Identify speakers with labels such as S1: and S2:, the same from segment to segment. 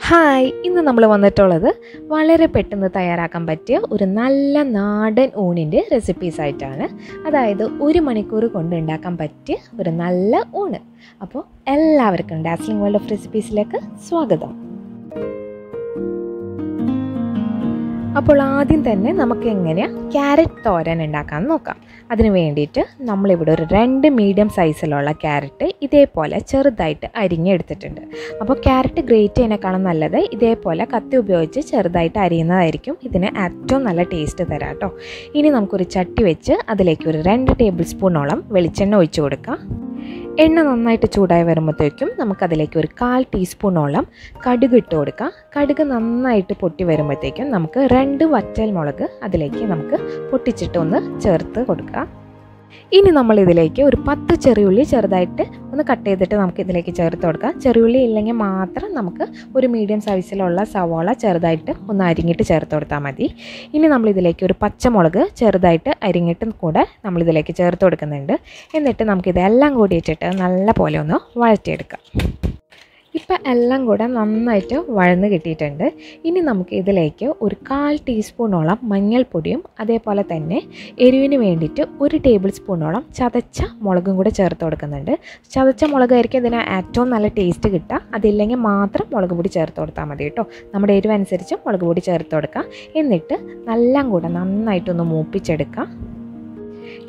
S1: Hi, ഇന്ന് നമ്മൾ വന്നിട്ടുള്ളത് വളരെ പെട്ടെന്ന് തയ്യാറാക്കാൻ പറ്റിയ ഒരു നല്ല നാടൻ ഊണിൻ്റെ റെസിപ്പീസ് ആയിട്ടാണ്. അതായത് 1 മണിക്കൂർ കൊണ്ട് ഉണ്ടാക്കാൻ പറ്റിയ ഒരു നല്ല ഊണ്. അപ്പോൾ എല്ലാവർക്കും ഡാസ്ലിംഗ് വേൾഡ് ഓഫ് റെസിപ്പീസിലേക്ക് സ്വാഗതം. അപ്പോൾ ആദ്യം തന്നെ നമുക്ക് എങ്ങനെയാണ് ക്യാരറ്റ് തോരൻ ഉണ്ടാക്കാമെന്ന് നോക്കാം. അതിന് വേണ്ടിയിട്ട് നമ്മളിവിടെ ഒരു 2 മീഡിയം സൈസിലുള്ള ക്യാരറ്റ് ഇതേപോലെ ചെറുതായിട്ട് അരിഞ്ഞെടുത്തിട്ടുണ്ട്. അപ്പോൾ ക്യാരറ്റ് ഗ്രേറ്റ് ചെയ്യുന്നതിനേക്കാളും നല്ലത് ഇതേപോലെ കത്തി ഉപയോഗിച്ച് ചെറുതായിട്ട് അരിയുന്നതായിരിക്കും ഇതിന് ഏറ്റവും നല്ല ടേസ്റ്റ് തരാം കേട്ടോ. ഇനി നമുക്കൊരു ചട്ടി വെച്ച് അതിലേക്ക് ഒരു 2 ടേബിൾ സ്പൂണോളം വെളിച്ചെണ്ണ ഒഴിച്ചു കൊടുക്കാം. എണ്ണ നന്നായിട്ട് ചൂടായി വരുമ്പോഴത്തേക്കും നമുക്കതിലേക്ക് ഒരു 1/4 ടീസ്പൂണോളം കടുക് ഇട്ട് കൊടുക്കാം. കടുക് നന്നായിട്ട് പൊട്ടി വരുമ്പോഴത്തേക്കും നമുക്ക് 2 വറ്റൽമുളക് അതിലേക്ക് നമുക്ക് പൊട്ടിച്ചിട്ട് ഒന്ന് ചേർത്ത് കൊടുക്കാം. ഇനി നമ്മളിതിലേക്ക് ഒരു 10 ചെറിയുള്ളി ചെറുതായിട്ട് ഒന്ന് കട്ട് ചെയ്തിട്ട് നമുക്ക് ഇതിലേക്ക് ചേർത്ത് കൊടുക്കാം. ചെറിയുള്ളി ഇല്ലെങ്കിൽ മാത്രം നമുക്ക് ഒരു മീഡിയം സൈസിലുള്ള സവാള ചെറുതായിട്ട് ഒന്ന് അരിഞ്ഞിട്ട് ചേർത്ത് കൊടുത്താൽ മതി. ഇനി നമ്മളിതിലേക്ക് ഒരു പച്ചമുളക് ചെറുതായിട്ട് അരിഞ്ഞിട്ടും കൂടെ നമ്മളിതിലേക്ക് ചേർത്ത് കൊടുക്കുന്നുണ്ട്. എന്നിട്ട് നമുക്കിതെല്ലാം കൂടി ഇട്ടിട്ട് നല്ല പോലെ ഒന്ന് വഴറ്റിയെടുക്കാം. ഇപ്പം എല്ലാം കൂടെ നന്നായിട്ട് വഴന്ന് കിട്ടിയിട്ടുണ്ട്. ഇനി നമുക്ക് ഇതിലേക്ക് ഒരു 1/4 ടീസ്പൂണോളം മഞ്ഞൾപ്പൊടിയും അതേപോലെ തന്നെ എരിവിന് വേണ്ടിയിട്ട് 1 ടേബിൾ സ്പൂണോളം ചതച്ച മുളകും കൂടെ ചേർത്ത് കൊടുക്കുന്നുണ്ട്. ചതച്ച മുളകായിരിക്കും ഇതിന് ഏറ്റവും നല്ല ടേസ്റ്റ് കിട്ടുക. അതില്ലെങ്കിൽ മാത്രം മുളക് പൊടി ചേർത്ത് കൊടുത്താൽ മതി കേട്ടോ. നമ്മുടെ എരിവനുസരിച്ച് മുളക് പൊടി ചേർത്ത് കൊടുക്കാം. എന്നിട്ട് എല്ലാം കൂടെ നന്നായിട്ടൊന്ന് മൂപ്പിച്ചെടുക്കാം.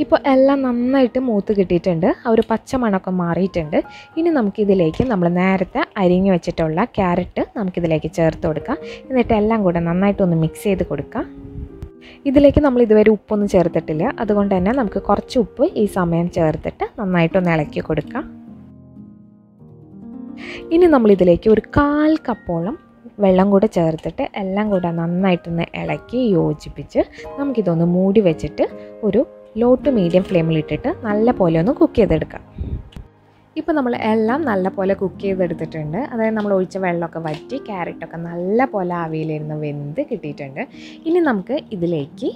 S1: ഇപ്പോൾ എല്ലാം നന്നായിട്ട് മൂത്ത് കിട്ടിയിട്ടുണ്ട്. ആ ഒരു പച്ച മണമൊക്കെ മാറിയിട്ടുണ്ട്. ഇനി നമുക്കിതിലേക്ക് നമ്മൾ നേരത്തെ അരിഞ്ഞു വെച്ചിട്ടുള്ള ക്യാരറ്റ് നമുക്കിതിലേക്ക് ചേർത്ത് കൊടുക്കാം. എന്നിട്ട് എല്ലാം കൂടെ നന്നായിട്ടൊന്ന് മിക്സ് ചെയ്ത് കൊടുക്കാം. ഇതിലേക്ക് നമ്മൾ ഇതുവരെ ഉപ്പൊന്നും ചേർത്തിട്ടില്ല. അതുകൊണ്ട് തന്നെ നമുക്ക് കുറച്ച് ഉപ്പ് ഈ സമയം ചേർത്തിട്ട് നന്നായിട്ടൊന്ന് ഇളക്കി കൊടുക്കാം. ഇനി നമ്മളിതിലേക്ക് ഒരു 1/4 കപ്പോളം വെള്ളം കൂടെ ചേർത്തിട്ട് എല്ലാം കൂടെ നന്നായിട്ടൊന്ന് ഇളക്കി യോജിപ്പിച്ച് നമുക്കിതൊന്ന് മൂടി വെച്ചിട്ട് ഒരു ലോ ടു മീഡിയം ഫ്ലെയിമിലിട്ടിട്ട് നല്ല പോലെ ഒന്ന് കുക്ക് ചെയ്തെടുക്കാം. ഇപ്പോൾ നമ്മൾ എല്ലാം നല്ല പോലെ കുക്ക് ചെയ്തെടുത്തിട്ടുണ്ട്. അതായത് നമ്മൾ ഒഴിച്ച വെള്ളമൊക്കെ വറ്റി ക്യാരറ്റൊക്കെ നല്ല പോലെ ആവിയിലിരുന്ന് വെന്ത് കിട്ടിയിട്ടുണ്ട്. ഇനി നമുക്ക് ഇതിലേക്ക്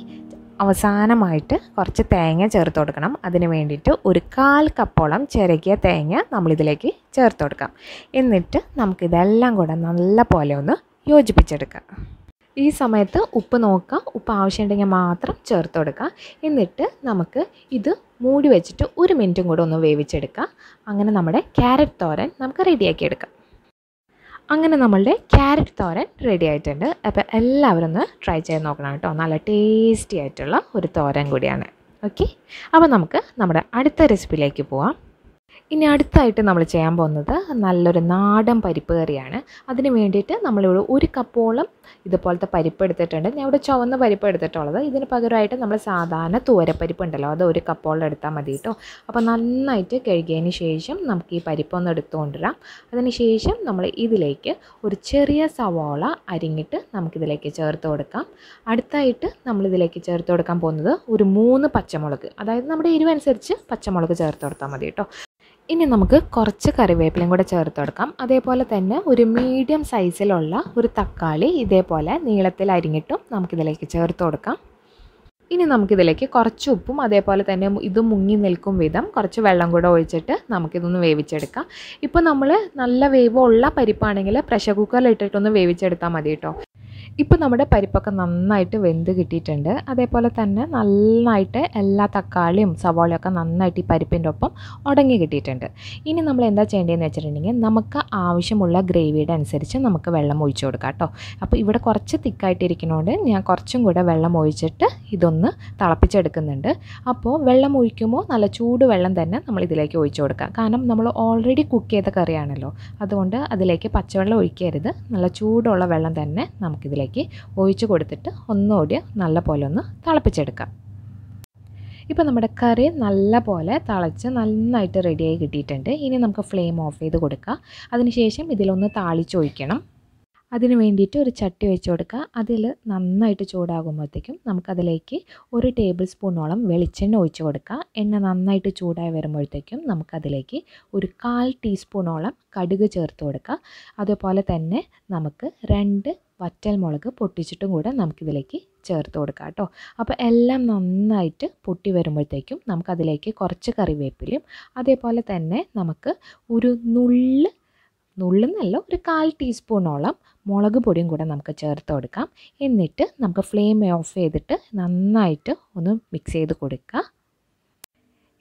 S1: അവസാനമായിട്ട് കുറച്ച് തേങ്ങ ചേർത്ത് കൊടുക്കണം. അതിന് വേണ്ടിയിട്ട് ഒരു 1/4 കപ്പോളം ചിരകിയ തേങ്ങ നമ്മളിതിലേക്ക് ചേർത്ത് കൊടുക്കാം. എന്നിട്ട് നമുക്കിതെല്ലാം കൂടെ നല്ല പോലെ ഒന്ന് യോജിപ്പിച്ചെടുക്കാം. ഈ സമയത്ത് ഉപ്പ് നോക്കാം. ഉപ്പ് ആവശ്യമുണ്ടെങ്കിൽ മാത്രം ചേർത്ത് കൊടുക്കാം. എന്നിട്ട് നമുക്ക് ഇത് മൂടി വെച്ചിട്ട് 1 മിനിറ്റും കൂടെ ഒന്ന് വേവിച്ചെടുക്കാം. അങ്ങനെ നമ്മുടെ ക്യാരറ്റ് തോരൻ നമുക്ക് റെഡിയാക്കി എടുക്കാം. അങ്ങനെ നമ്മളുടെ ക്യാരറ്റ് തോരൻ റെഡി ആയിട്ടുണ്ട്. അപ്പോൾ എല്ലാവരും ഒന്ന് ട്രൈ ചെയ്ത് നോക്കണം കേട്ടോ. നല്ല ടേസ്റ്റി ആയിട്ടുള്ള ഒരു തോരൻ കൂടിയാണ്. ഓക്കെ, അപ്പോൾ നമുക്ക് നമ്മുടെ അടുത്ത റെസിപ്പിയിലേക്ക് പോവാം. ഇനി അടുത്തായിട്ട് നമ്മൾ ചെയ്യാൻ പോകുന്നത് നല്ലൊരു നാടൻ പരിപ്പ് കറിയാണ്. അതിന് വേണ്ടിയിട്ട് നമ്മളിവിടെ 1 കപ്പോളം ഇതുപോലത്തെ പരിപ്പ് എടുത്തിട്ടുണ്ട്. ഞാൻ ഇവിടെ ചുവന്ന പരിപ്പ് എടുത്തിട്ടുള്ളത്. ഇതിന് പകരമായിട്ട് നമ്മൾ സാധാരണ തൂരപ്പരിപ്പ് ഉണ്ടല്ലോ, അത് 1 കപ്പോളം എടുത്താൽ മതി കേട്ടോ. അപ്പോൾ നന്നായിട്ട് കഴുകിയതിന് ശേഷം നമുക്ക് ഈ പരിപ്പൊന്ന് എടുത്തുകൊണ്ടുവരാം. അതിന് ശേഷം നമ്മൾ ഇതിലേക്ക് ഒരു ചെറിയ സവാള അരിഞ്ഞിട്ട് നമുക്കിതിലേക്ക് ചേർത്ത് കൊടുക്കാം. അടുത്തായിട്ട് നമ്മളിതിലേക്ക് ചേർത്ത് കൊടുക്കാൻ പോകുന്നത് ഒരു 3 പച്ചമുളക്, അതായത് നമ്മുടെ എരിവനുസരിച്ച് പച്ചമുളക് ചേർത്ത് കൊടുത്താൽ മതി കേട്ടോ. ഇനി നമുക്ക് കുറച്ച് കറിവേപ്പിലയും കൂടെ ചേർത്ത് കൊടുക്കാം. അതേപോലെ തന്നെ ഒരു മീഡിയം സൈസിലുള്ള ഒരു തക്കാളി ഇതേപോലെ നീളത്തിൽ അരിഞ്ഞിട്ടും നമുക്കിതിലേക്ക് ചേർത്ത് കൊടുക്കാം. ഇനി നമുക്കിതിലേക്ക് കുറച്ച് ഉപ്പും അതേപോലെ തന്നെ ഇത് മുങ്ങി നിൽക്കും വിധം കുറച്ച് വെള്ളം കൂടെ ഒഴിച്ചിട്ട് നമുക്കിതൊന്ന് വേവിച്ചെടുക്കാം. ഇപ്പോൾ നമ്മൾ നല്ല വേവുള്ള പരിപ്പാണെങ്കിൽ പ്രഷർ കുക്കറിൽ ഇട്ടിട്ടൊന്ന് വേവിച്ചെടുത്താൽ മതി കേട്ടോ. ഇപ്പോൾ നമ്മുടെ പരിപ്പൊക്കെ നന്നായിട്ട് വെന്ത് കിട്ടിയിട്ടുണ്ട്. അതേപോലെ തന്നെ നന്നായിട്ട് എല്ലാ തക്കാളിയും സവാളയൊക്കെ നന്നായിട്ട് ഈ പരിപ്പിൻ്റെ ഒപ്പം ഉടങ്ങി കിട്ടിയിട്ടുണ്ട്. ഇനി നമ്മൾ എന്താ ചെയ്യേണ്ടതെന്ന് വെച്ചിട്ടുണ്ടെങ്കിൽ നമുക്ക് ആവശ്യമുള്ള ഗ്രേവിയുടെ അനുസരിച്ച് നമുക്ക് വെള്ളം ഒഴിച്ചു കൊടുക്കാം കേട്ടോ. അപ്പോൾ ഇവിടെ കുറച്ച് തിക്കായിട്ടിരിക്കുന്നതുകൊണ്ട് ഞാൻ കുറച്ചും കൂടെ വെള്ളം ഒഴിച്ചിട്ട് ഇതൊന്ന് തിളപ്പിച്ചെടുക്കുന്നുണ്ട്. അപ്പോൾ വെള്ളം ഒഴിക്കുമ്പോൾ നല്ല ചൂട് വെള്ളം തന്നെ നമ്മൾ ഇതിലേക്ക് ഒഴിച്ചു കൊടുക്കാം. കാരണം നമ്മൾ ഓൾറെഡി കുക്ക് ചെയ്ത കറിയാണല്ലോ, അതുകൊണ്ട് അതിലേക്ക് പച്ചവെള്ളം ഒഴിക്കരുത്. നല്ല ചൂടുള്ള വെള്ളം തന്നെ നമുക്കിതിലേക്ക് ഒഴിച്ചു കൊടുത്തിട്ട് ഒന്നുകൂടി നല്ല പോലെ ഒന്ന് തിളപ്പിച്ചെടുക്കാം. ഇപ്പോൾ നമ്മുടെ കറി നല്ല പോലെ തിളച്ച് നന്നായിട്ട് റെഡിയായി കിട്ടിയിട്ടുണ്ട്. ഇനി നമുക്ക് ഫ്ലെയിം ഓഫ് ചെയ്ത് കൊടുക്കാം. അതിനുശേഷം ഇതിലൊന്ന് താളിച്ചൊഴിക്കണം. അതിന് വേണ്ടിയിട്ട് ഒരു ചട്ടി വെച്ച് കൊടുക്കുക. അതിൽ നന്നായിട്ട് ചൂടാകുമ്പോഴത്തേക്കും നമുക്കതിലേക്ക് 1 ടേബിൾ സ്പൂണോളം വെളിച്ചെണ്ണ ഒഴിച്ച് കൊടുക്കുക. എണ്ണ നന്നായിട്ട് ചൂടായി വരുമ്പോഴത്തേക്കും നമുക്കതിലേക്ക് ഒരു 1/4 ടീസ്പൂണോളം കടുക് ചേർത്ത് കൊടുക്കുക. അതുപോലെ തന്നെ നമുക്ക് 2 വറ്റൽമുളക് പൊട്ടിച്ചിട്ടും കൂടെ നമുക്കിതിലേക്ക് ചേർത്ത് കൊടുക്കാം കേട്ടോ. അപ്പോൾ എല്ലാം നന്നായിട്ട് പൊട്ടി വരുമ്പോഴത്തേക്കും നമുക്കതിലേക്ക് കുറച്ച് കറിവേപ്പിലയും അതേപോലെ തന്നെ നമുക്ക് ഒരു നുള്ള് നുള്ളുന്നല്ല ഒരു 1/4 ടീസ്പൂണോളം മുളക് പൊടിയും കൂടെ നമുക്ക് ചേർത്ത് കൊടുക്കാം. എന്നിട്ട് നമുക്ക് ഫ്ലെയിം ഓഫ് ചെയ്തിട്ട് നന്നായിട്ട് ഒന്ന് മിക്സ് ചെയ്ത് കൊടുക്കുക.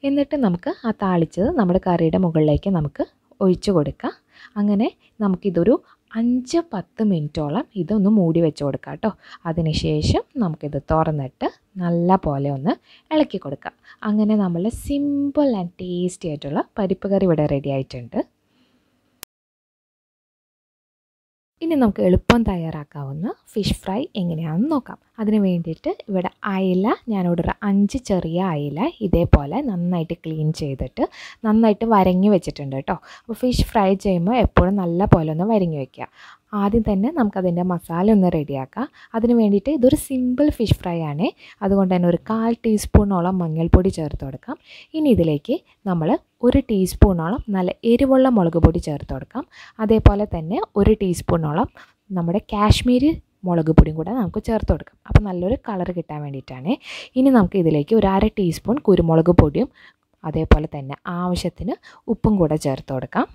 S1: എന്നിട്ട് നമുക്ക് ആ താളിച്ചത് നമ്മുടെ കറിയുടെ മുകളിലേക്ക് നമുക്ക് ഒഴിച്ച് കൊടുക്കാം. അങ്ങനെ നമുക്കിതൊരു 5-10 മിനിറ്റോളം ഇതൊന്ന് മൂടി വെച്ച് കൊടുക്കാം കേട്ടോ. അതിനുശേഷം നമുക്കിത് തുറന്നിട്ട് നല്ല പോലെ ഒന്ന് ഇളക്കി കൊടുക്കാം. അങ്ങനെ നമ്മൾ സിമ്പിൾ ആൻഡ് ടേസ്റ്റി ആയിട്ടുള്ള പരിപ്പ് കറി ഇവിടെ റെഡി ആയിട്ടുണ്ട്. ഇനി നമുക്ക് എളുപ്പം തയ്യാറാക്കാവുന്ന ഫിഷ് ഫ്രൈ എങ്ങനെയാണെന്ന് നോക്കാം. അതിന് വേണ്ടിയിട്ട് ഇവിടെ അയില, ഞാനിവിടെ ഒരു 5 ചെറിയ അയില ഇതേപോലെ നന്നായിട്ട് ക്ലീൻ ചെയ്തിട്ട് നന്നായിട്ട് വരങ്ങി വെച്ചിട്ടുണ്ട് കേട്ടോ. അപ്പോൾ ഫിഷ് ഫ്രൈ ചെയ്യുമ്പോൾ എപ്പോഴും നല്ല പോലെ ഒന്ന് വരങ്ങി വയ്ക്കുക. ആദ്യം തന്നെ നമുക്കതിൻ്റെ മസാല ഒന്ന് റെഡിയാക്കാം. അതിന് വേണ്ടിയിട്ട് ഇതൊരു സിമ്പിൾ ഫിഷ് ഫ്രൈ ആണ്. അതുകൊണ്ട് തന്നെ ഒരു 1/4 ടീസ്പൂണോളം മഞ്ഞൾപ്പൊടി ചേർത്ത് കൊടുക്കാം. ഇനി ഇതിലേക്ക് നമ്മൾ 1 ടീസ്പൂണോളം നല്ല എരിവുള്ള മുളക് പൊടി ചേർത്ത് കൊടുക്കാം. അതേപോലെ തന്നെ 1 ടീസ്പൂണോളം നമ്മുടെ കാശ്മീരി മുളക് പൊടിയും കൂടെ നമുക്ക് ചേർത്ത് കൊടുക്കാം. അപ്പോൾ നല്ലൊരു കളർ കിട്ടാൻ വേണ്ടിയിട്ടാണ്. ഇനി നമുക്ക് ഇതിലേക്ക് ഒരു 1/2 ടീസ്പൂൺ കുരുമുളക് പൊടിയും അതേപോലെ തന്നെ ആവശ്യത്തിന് ഉപ്പും കൂടെ ചേർത്ത് കൊടുക്കാം.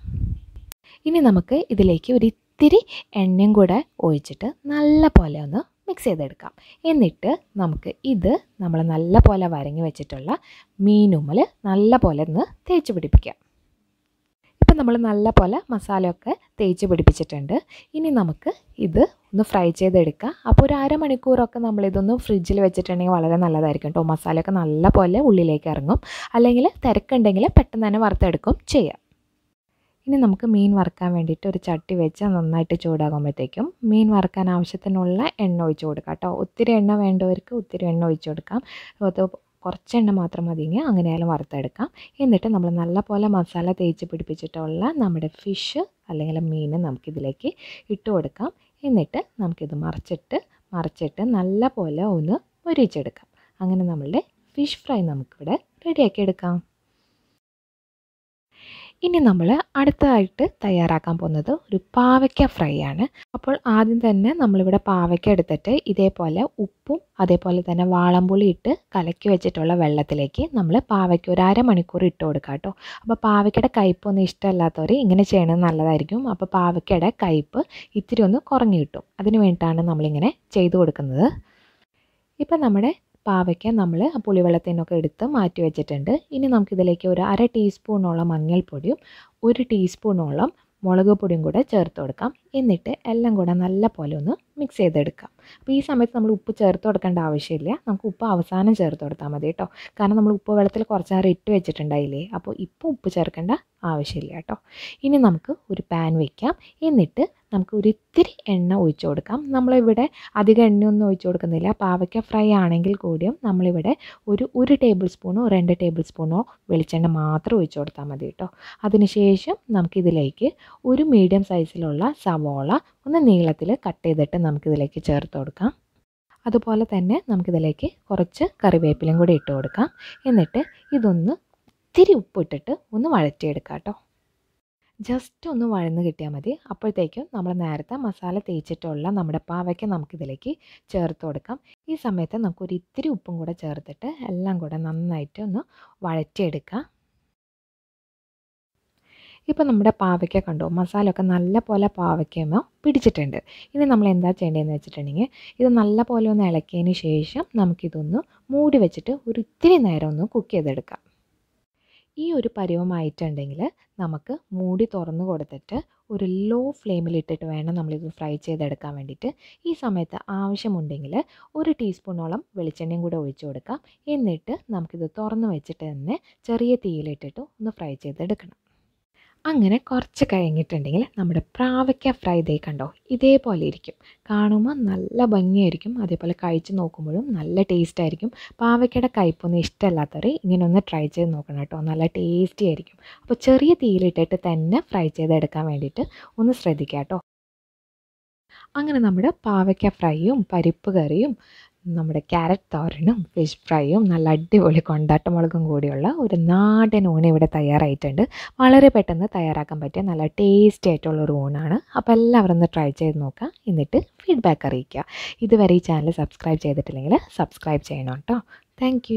S1: ഇനി നമുക്ക് ഇതിലേക്ക് ഒരു ഇത്തിരി എണ്ണയും കൂടെ ഒഴിച്ചിട്ട് നല്ല പോലെ ഒന്ന് മിക്സ് ചെയ്തെടുക്കാം. എന്നിട്ട് നമുക്ക് ഇത് നമ്മൾ നല്ല പോലെ വരങ്ങി വെച്ചിട്ടുള്ള മീനുമ്മൽ നല്ല പോലെ ഒന്ന് തേച്ച് പിടിപ്പിക്കാം. ഇപ്പം നമ്മൾ നല്ല പോലെ മസാലയൊക്കെ തേച്ച് പിടിപ്പിച്ചിട്ടുണ്ട്. ഇനി നമുക്ക് ഇത് ഒന്ന് ഫ്രൈ ചെയ്തെടുക്കാം. അപ്പോൾ ഒരു 1/2 മണിക്കൂറൊക്കെ നമ്മളിതൊന്ന് ഫ്രിഡ്ജിൽ വെച്ചിട്ടുണ്ടെങ്കിൽ വളരെ നല്ലതായിരിക്കും കേട്ടോ. മസാലയൊക്കെ നല്ല പോലെ ഉള്ളിലേക്ക് ഇറങ്ങും. അല്ലെങ്കിൽ തിരക്കുണ്ടെങ്കിൽ പെട്ടെന്ന് തന്നെ വറുത്തെടുക്കും ചെയ്യാം. ഇനി നമുക്ക് മീൻ വറുക്കാൻ വേണ്ടിയിട്ട് ഒരു ചട്ടി വെച്ച് നന്നായിട്ട് ചൂടാകുമ്പോഴത്തേക്കും മീൻ വറുക്കാൻ ആവശ്യത്തിനുള്ള എണ്ണ ഒഴിച്ച് കൊടുക്കാം കേട്ടോ. ഒത്തിരി എണ്ണ വേണ്ടവർക്ക് ഒത്തിരി എണ്ണ ഒഴിച്ച് കൊടുക്കാം. അത് കുറച്ച് എണ്ണ മാത്രം മതിയെങ്കിൽ അങ്ങനെയാലും വറുത്തെടുക്കാം. എന്നിട്ട് നമ്മൾ നല്ല പോലെ മസാല തേച്ച് പിടിപ്പിച്ചിട്ടുള്ള നമ്മുടെ ഫിഷ് അല്ലെങ്കിൽ മീൻ നമുക്കിതിലേക്ക് ഇട്ട് കൊടുക്കാം. എന്നിട്ട് നമുക്കിത് മറിച്ചിട്ട് നല്ല പോലെ ഒന്ന് മൊരിച്ചെടുക്കാം. അങ്ങനെ നമ്മളുടെ ഫിഷ് ഫ്രൈ നമുക്കിവിടെ റെഡിയാക്കി എടുക്കാം. ഇനി നമ്മൾ അടുത്തതായിട്ട് തയ്യാറാക്കാൻ പോകുന്നത് ഒരു പാവയ്ക്ക ഫ്രൈ ആണ്. അപ്പോൾ ആദ്യം തന്നെ നമ്മളിവിടെ പാവയ്ക്ക എടുത്തിട്ട് ഇതേപോലെ ഉപ്പും അതേപോലെ തന്നെ വാളംപുളി ഇട്ട് കലക്കി വെച്ചിട്ടുള്ള വെള്ളത്തിലേക്ക് നമ്മൾ പാവയ്ക്ക ഒരു 1/2 മണിക്കൂർ ഇട്ട് കൊടുക്കാം കേട്ടോ. അപ്പോൾ പാവയ്ക്കയുടെ കയ്പ്പൊന്നും ഇഷ്ടമല്ലാത്തവർ ഇങ്ങനെ ചെയ്യണത് നല്ലതായിരിക്കും. അപ്പോൾ പാവയ്ക്കയുടെ കയ്പ്പ് ഇത്തിരി ഒന്ന് കുറഞ്ഞു കിട്ടും. അതിന് വേണ്ടിയിട്ടാണ് നമ്മളിങ്ങനെ ചെയ്ത് കൊടുക്കുന്നത്. ഇപ്പം നമ്മുടെ പാവയ്ക്ക നമ്മൾ പുളിവെള്ളത്തിനൊക്കെ എടുത്ത് മാറ്റി വെച്ചിട്ടുണ്ട്. ഇനി നമുക്കിതിലേക്ക് ഒരു 1/2 ടീസ്പൂണോളം മഞ്ഞൾപ്പൊടിയും 1 ടീസ്പൂണോളം മുളക് പൊടിയും കൂടെ ചേർത്ത് കൊടുക്കാം. എന്നിട്ട് എല്ലാം കൂടെ നല്ല പോലെ ഒന്ന് മിക്സ് ചെയ്തെടുക്കാം. അപ്പോൾ ഈ സമയത്ത് നമ്മൾ ഉപ്പ് ചേർത്ത് കൊടുക്കേണ്ട ആവശ്യമില്ല. നമുക്ക് ഉപ്പ് അവസാനം ചേർത്ത് കൊടുത്താൽ മതി കേട്ടോ. കാരണം നമ്മൾ ഉപ്പ് വെള്ളത്തിൽ കുറച്ച് നേരം ഇട്ട് വെച്ചിട്ടുണ്ടായില്ലേ. അപ്പോൾ ഇപ്പോൾ ഉപ്പ് ചേർക്കേണ്ട ആവശ്യമില്ല കേട്ടോ. ഇനി നമുക്ക് ഒരു പാൻ വയ്ക്കാം. എന്നിട്ട് നമുക്ക് ഒരു ഇത്തിരി എണ്ണ ഒഴിച്ച് കൊടുക്കാം. നമ്മളിവിടെ അധികം എണ്ണയൊന്നും ഒഴിച്ച് കൊടുക്കുന്നില്ല. പാവയ്ക്ക ഫ്രൈ ആണെങ്കിൽ കൂടിയും നമ്മളിവിടെ ഒരു ടേബിൾ സ്പൂണോ 2 ടേബിൾ സ്പൂണോ വെളിച്ചെണ്ണ മാത്രം ഒഴിച്ച് കൊടുത്താൽ മതി കേട്ടോ. അതിനുശേഷം നമുക്കിതിലേക്ക് ഒരു മീഡിയം സൈസിലുള്ള സവോള ഒന്ന് നീളത്തിൽ കട്ട് ചെയ്തിട്ട് നമുക്കിതിലേക്ക് ചേർത്ത് കൊടുക്കാം. അതുപോലെ തന്നെ നമുക്കിതിലേക്ക് കുറച്ച് കറിവേപ്പിലയും കൂടി ഇട്ട് കൊടുക്കാം. എന്നിട്ട് ഇതൊന്ന് ഇത്തിരി ഉപ്പിട്ടിട്ട് ഒന്ന് വഴറ്റിയെടുക്കാം കേട്ടോ. ജസ്റ്റ് ഒന്ന് വഴന്ന് കിട്ടിയാൽ മതി. അപ്പോഴത്തേക്കും നമ്മൾ നേരത്തെ മസാല തേച്ചിട്ടുള്ള നമ്മുടെ പാവയ്ക്ക നമുക്കിതിലേക്ക് ചേർത്ത് കൊടുക്കാം. ഈ സമയത്ത് നമുക്കൊരു ഇത്തിരി ഉപ്പും കൂടെ ചേർത്തിട്ട് എല്ലാം കൂടെ നന്നായിട്ട് ഒന്ന് വഴറ്റിയെടുക്കാം. ഇപ്പോൾ നമ്മുടെ പാവയ്ക്ക കണ്ടോ, മസാലയൊക്കെ നല്ല പോലെ പാവയ്ക്കയുമ്പോൾ പിടിച്ചിട്ടുണ്ട്. ഇനി നമ്മൾ എന്താ ചെയ്യേണ്ടതെന്ന് വെച്ചിട്ടുണ്ടെങ്കിൽ ഇത് നല്ല പോലെ ഒന്ന് ഇളക്കിയതിന് ശേഷം നമുക്കിതൊന്ന് മൂടി വെച്ചിട്ട് ഒരു ഇത്തിരി നേരം ഒന്ന് കുക്ക് ചെയ്തെടുക്കാം. ഈ ഒരു പരുവമായിട്ടുണ്ടെങ്കിൽ നമുക്ക് മൂടി തുറന്ന് കൊടുത്തിട്ട് ഒരു ലോ ഫ്ലെയിമിലിട്ടിട്ട് വേണം നമ്മളിത് ഫ്രൈ ചെയ്തെടുക്കാൻ വേണ്ടിയിട്ട്. ഈ സമയത്ത് ആവശ്യമുണ്ടെങ്കിൽ 1 ടീസ്പൂണോളം വെളിച്ചെണ്ണയും കൂടെ ഒഴിച്ച് കൊടുക്കാം. എന്നിട്ട് നമുക്കിത് തുറന്ന് വെച്ചിട്ട് തന്നെ ചെറിയ തീയിലിട്ടിട്ട് ഒന്ന് ഫ്രൈ ചെയ്തെടുക്കണം. അങ്ങനെ കുറച്ച് കഴിഞ്ഞിട്ടുണ്ടെങ്കിൽ നമ്മുടെ പാവയ്ക്ക ഫ്രൈ ദേ കണ്ടോ ഇതേപോലെ ഇരിക്കും. കാണുമ്പോൾ നല്ല ഭംഗിയായിരിക്കും. അതേപോലെ കഴിച്ച് നോക്കുമ്പോഴും നല്ല ടേസ്റ്റ് ആയിരിക്കും. പാവയ്ക്കയുടെ കയ്പ്പൊന്നും ഇഷ്ടമല്ലാത്തവർ ഇങ്ങനെ ഒന്ന് ട്രൈ ചെയ്ത് നോക്കണം കേട്ടോ. നല്ല ടേസ്റ്റി ആയിരിക്കും. അപ്പോൾ ചെറിയ തീയിലിട്ടിട്ട് തന്നെ ഫ്രൈ ചെയ്തെടുക്കാൻ വേണ്ടിയിട്ട് ഒന്ന് ശ്രദ്ധിക്കുക കേട്ടോ. അങ്ങനെ നമ്മുടെ പാവയ്ക്ക ഫ്രൈയും പരിപ്പ് കറിയും നമ്മുടെ ക്യാരറ്റ് തോരനും ഫിഷ് ഫ്രൈയും നല്ല അടിപൊളി കൊണ്ടാട്ടമുളകും കൂടിയുള്ള ഒരു നാടൻ ഊണ് ഇവിടെ തയ്യാറായിട്ടുണ്ട്. വളരെ പെട്ടെന്ന് തയ്യാറാക്കാൻ പറ്റിയ നല്ല ടേസ്റ്റി ആയിട്ടുള്ളൊരു ഊണാണ്. അപ്പോൾ എല്ലാവരും ഒന്ന് ട്രൈ ചെയ്ത് നോക്കുക. എന്നിട്ട് ഫീഡ്ബാക്ക് അറിയിക്കുക. ഇതുവരെ ഈ ചാനൽ സബ്സ്ക്രൈബ് ചെയ്തിട്ടില്ലെങ്കിൽ സബ്സ്ക്രൈബ് ചെയ്യണം കേട്ടോ. താങ്ക്